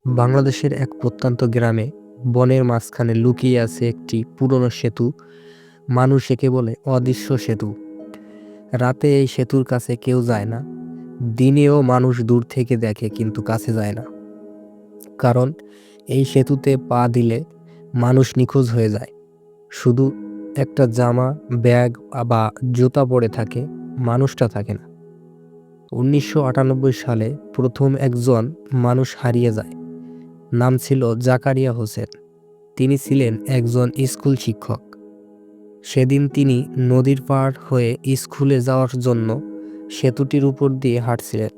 বাংলাদেশের এক প্রত্যন্ত গ্রামে বনের মাঝখানে লুকিয়ে আছে একটি পুরনো সেতু। মানুষ একে বলে অদৃশ্য সেতু। রাতে এই সেতুর কাছে কেউ যায় না। দিনেও মানুষ দূর থেকে দেখে কিন্তু কাছে যায় না। কারণ এই সেতুতে পা দিলে মানুষ নিখোঁজ হয়ে যায়। শুধু একটা জামা, ব্যাগ বা জুতা পড়ে থাকে, মানুষটা থাকে না। 1998 সালে প্রথম একজন মানুষ হারিয়ে যায়। নাম ছিল জাকারিয়া হোসেন। তিনি ছিলেন একজন স্কুল শিক্ষক। সেদিন তিনি নদীর পার হয়ে স্কুলে যাওয়ার জন্য সেতুটির উপর দিয়ে হাঁটছিলেন।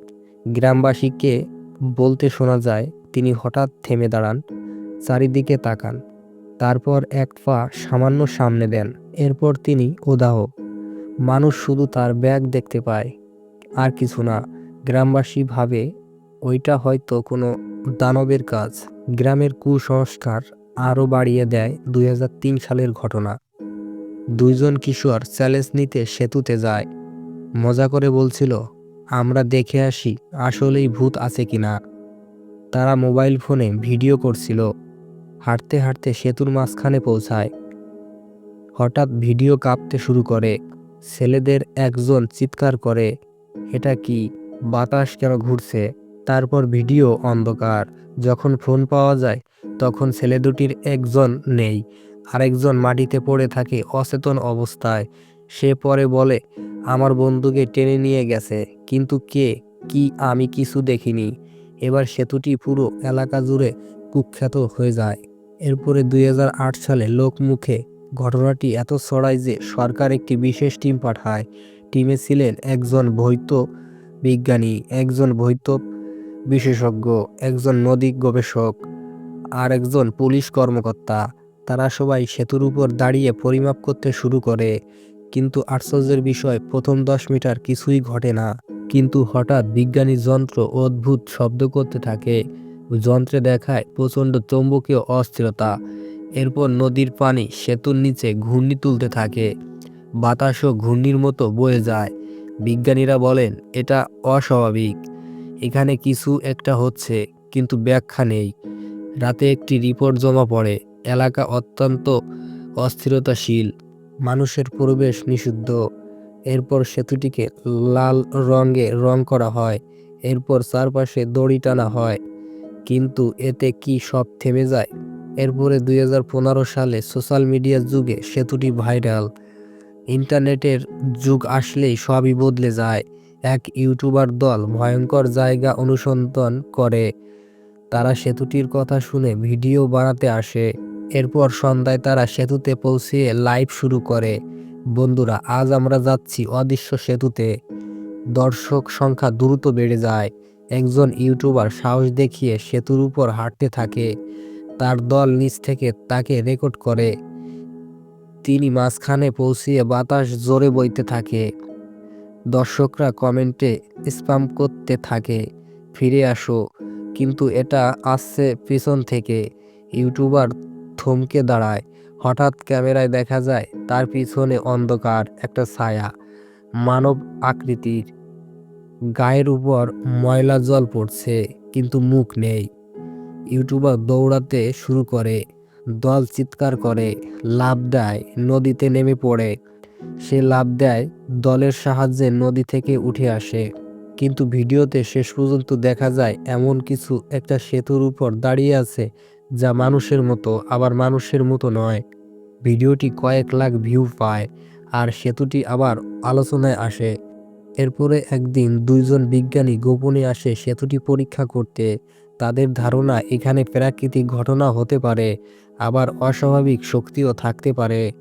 গ্রামবাসীকে বলতে শোনা যায়, তিনি হঠাৎ থেমে দাঁড়ান, চারিদিকে তাকান, তারপর এক পা সামান্য সামনে দেন। এরপর তিনি উধাও। মানুষ শুধু তার ব্যাগ দেখতে পায়, আর কিছু না। গ্রামবাসী ভাবে ওইটা হয়তো কোনো দানবের কাজ। গ্রামের কুসংস্কার আরও বাড়িয়ে দেয় 2003 সালের ঘটনা। দুইজন কিশোর চ্যালেঞ্জ নিতে সেতুতে যায়। মজা করে বলছিল, আমরা দেখে আসি আসলেই ভূত আছে কিনা। তারা মোবাইল ফোনে ভিডিও করছিল। হাঁটতে হাঁটতে সেতুর মাঝখানে পৌঁছায়। হঠাৎ ভিডিও কাঁপতে শুরু করে। ছেলেদের একজন চিৎকার করে, এটা কি, বাতাস কেন ঘুরছে? তারপর ভিডিও অন্ধকার। যখন ফোন পাওয়া যায় তখন ছেলে দুটির একজন নেই, আরেকজন মাটিতে পড়ে থাকে অচেতন অবস্থায়। সে পরে বলে, আমার বন্ধুকে টেনে নিয়ে গেছে, কিন্তু কে, কি, আমি কিছু দেখিনি। এবার সেতুটি পুরো এলাকা জুড়ে কুখ্যাত হয়ে যায়। এরপরে 2008 সালে লোকমুখে ঘটনাটি এত ছড়ায় যে সরকার একটি বিশেষ টিম পাঠায়। টিমে ছিলেন একজন ভৌত বিজ্ঞানী, একজন ভৌত বিশেষজ্ঞ, একজন নদী গবেষক আর একজন পুলিশ কর্মকর্তা। তারা সবাই সেতুর উপর দাঁড়িয়ে পরিমাপ করতে শুরু করে। কিন্তু আশ্চর্যের বিষয়, প্রথম 10 মিটার কিছুই ঘটে না। কিন্তু হঠাৎ বিজ্ঞানী যন্ত্র অদ্ভুত শব্দ করতে থাকে। যন্ত্রে দেখায় প্রচণ্ড চৌম্বকীয় অস্থিরতা। এরপর নদীর পানি সেতুর নিচে ঘূর্ণি তুলতে থাকে। বাতাসও ঘূর্ণির মতো বয়ে যায়। বিজ্ঞানীরা বলেন, এটা অস্বাভাবিক, এখানে কিছু একটা হচ্ছে, কিন্তু ব্যাখ্যা নেই। রাতে একটি রিপোর্ট জমা পড়ে। এলাকা অত্যন্ত অস্থিরতাশীল, মানুষের প্রবেশ নিষিদ্ধ। এরপর সেতুটিকে লাল রঙে রং করা হয়। এরপর চারপাশে দড়ি টানা হয়। কিন্তু এতে কি সব থেমে যায়? এরপরে 2015 সালে সোশ্যাল মিডিয়ার যুগে সেতুটি ভাইরাল। ইন্টারনেটের যুগ আসলেই সবই বদলে যায়। এক ইউটিউবার দল ভয়ঙ্কর জায়গা অনুসন্ধান করে। তারা সেতুটির কথা শুনে ভিডিও বানাতে আসে। এরপর সন্ধ্যায় তারা সেতুতে পৌঁছিয়ে লাইভ শুরু করে, বন্ধুরা, আজ আমরা যাচ্ছি অদৃশ্য সেতুতে। দর্শক সংখ্যা দ্রুত বেড়ে যায়। একজন ইউটিউবার সাহস দেখিয়ে সেতুর উপর হাঁটতে থাকে। তার দল নিচ থেকে তাকে রেকর্ড করে। তিনি মাঝখানে পৌঁছিয়ে বাতাস জোরে বইতে থাকে। দর্শকরা কমেন্টে স্প্যাম করতে থাকে, ফিরে আসো। কিন্তু এটা আসছে পিছন থেকে। ইউটিউবার থমকে দাঁড়ায়। হঠাৎ ক্যামেরায় দেখা যায় তার পিছনে অন্ধকার একটা ছায়া, মানব আকৃতির। গায়ের উপর ময়লা জল পড়ছে, কিন্তু মুখ নেই। ইউটিউবার দৌড়াতে শুরু করে। দল চিৎকার করে, লাফ দেয়, নদীতে নেমে পড়ে। সে লাফ দেয়, দলের সাহায্যে নদী থেকে উঠে আসে। কিন্তু ভিডিওতে শেষ পর্যন্ত দেখা যায় এমন কিছু একটা সেতুর উপর দাঁড়িয়ে আছে, যা মানুষের মতো, আবার মানুষের মতো নয়। ভিডিওটি কয়েক লাখ ভিউ পায়, আর সেতুটি আবার আলোচনায় আসে। এরপরে একদিন দুইজন বিজ্ঞানী গোপনে আসে সেতুটি পরীক্ষা করতে। তাদের ধারণা এখানে প্রাকৃতিক ঘটনা হতে পারে, আবার অস্বাভাবিক শক্তিও থাকতে পারে।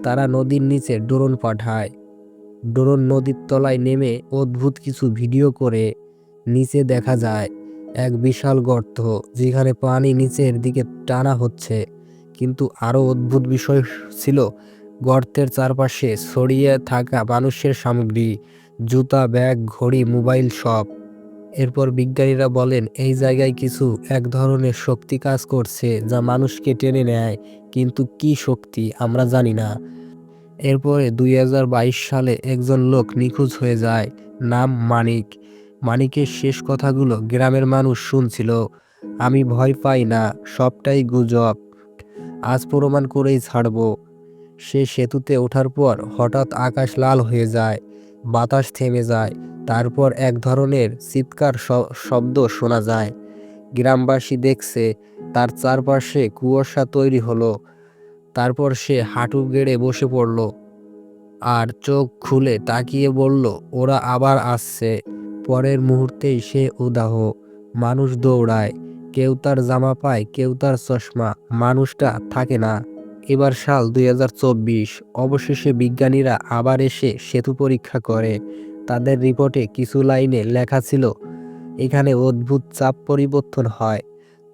তারা নদীর নিচে ড্রোন পাঠায়। ড্রোন নদীর তলায় নেমে অদ্ভুত কিছু ভিডিও করে। নিচে দেখা যায় এক বিশাল গর্ত, যেখানে পানি নিচের দিকে টানা হচ্ছে। কিন্তু আরও অদ্ভুত বিষয় ছিল, গর্তের চারপাশে ছড়িয়ে থাকা মানুষের সামগ্রী, জুতা, ব্যাগ, ঘড়ি, মোবাইল, সব। এরপর বিজ্ঞানীরা বলেন, এই জায়গায় কিছু এক ধরনের শক্তি কাজ করছে, যা মানুষকে টেনে নেয়, কিন্তু কি শক্তি আমরা জানি না। এরপরে 2022 সালে একজন লোক নিখোঁজ হয়ে যায়, নাম মানিক। মানিকের শেষ কথাগুলো গ্রামের মানুষ শুনছিল, আমি ভয় পাই না, সবটাই গুজব। আজ প্রমাণ করেই ছাড়ব। সে সেতুতে ওঠার পর হঠাৎ আকাশ লাল হয়ে যায়, বাতাস থেমে যায়, তারপর এক ধরনের চিৎকার শব্দ শোনা যায়। গ্রামবাসী দেখছে তার চারপাশে কুয়াশা তৈরি হলো। তারপর সে হাঁটু গেড়ে বসে পড়ল আর চোখ খুলে তাকিয়ে বলল, ওরা আবার আসছে। পরের মুহূর্তেই সে উদাহ। মানুষ দৌড়ায়, কেউ তার জামা পায়, কেউ তার চশমা। মানুষটা থাকে না। এবার সাল ২০২৪। অবশেষে বিজ্ঞানীরা আবার এসে সেতু পরীক্ষা করে। তাদের রিপোর্টে কিছু লাইনে লেখা ছিল, এখানে অদ্ভুত চাপ পরিবর্তন হয়,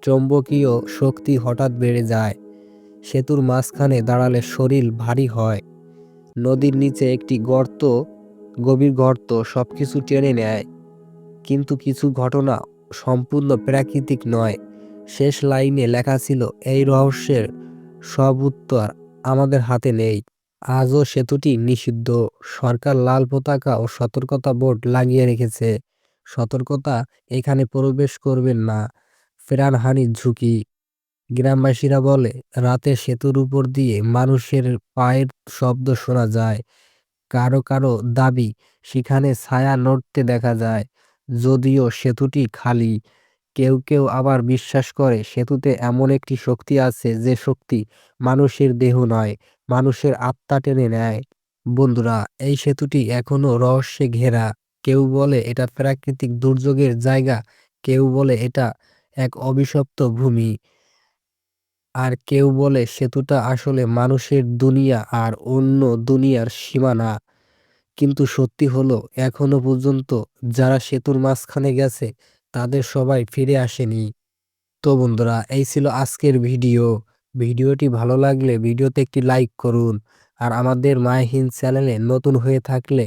চৌম্বকীয় শক্তি হঠাৎ বেড়ে যায়, সেতুর মাঝখানে দাঁড়ালে শরীর ভারী হয়, নদীর নিচে একটি গর্ত, গভীর গর্ত সবকিছু টেনে নেয়। কিন্তু কিছু ঘটনা সম্পূর্ণ প্রাকৃতিক নয়। শেষ লাইনে লেখা ছিল, এই রহস্যের সব উত্তর আমাদের হাতে নেই। আজও সেতুটি নিষিদ্ধ। সরকার লাল পতাকা ও সতর্কতা বোর্ড লাগিয়ে রেখেছে। সতর্কতা, এখানে প্রবেশ করবেন না, প্রাণহানির ঝুঁকি। গ্রামবাসীরা বলে, রাতে সেতুর উপর দিয়ে মানুষের পায়ের শব্দ শোনা যায়। কারো কারো দাবি, সেখানে ছায়া নড়তে দেখা যায়, যদিও সেতুটি খালি। কেউ কেউ আবার বিশ্বাস করে সেতুতে এমন একটি শক্তি আছে, যে শক্তি মানুষের দেহ নয়, মানুষের আত্মা টেনে নেয়। বন্ধুরা, এই সেতুটি এখনো রহস্যে ঘেরা। কেউ বলে এটা প্রাকৃতিক দুর্যোগের জায়গা, কেউ বলে এটা এক অভিশপ্ত ভূমি, আর কেউ বলে সেতুটা আসলে মানুষের দুনিয়া আর অন্য দুনিয়ার সীমানা। কিন্তু সত্যি হলো, এখনো পর্যন্ত যারা সেতুর মাঝখানে গেছে তাদের সবাই ফিরে আসেনি। তো বন্ধুরা, এই ছিল আজকের ভিডিও। ভিডিওটি ভালো লাগলে ভিডিওতে একটি লাইক করুন। আর আমাদের মাহিন চ্যানেলে নতুন হয়ে থাকলে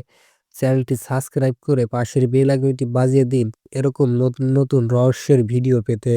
চ্যানেলটি সাবস্ক্রাইব করে পাশের বেল আইকনটি বাজিয়ে দিন, এরকম নতুন নতুন রহস্যের ভিডিও পেতে।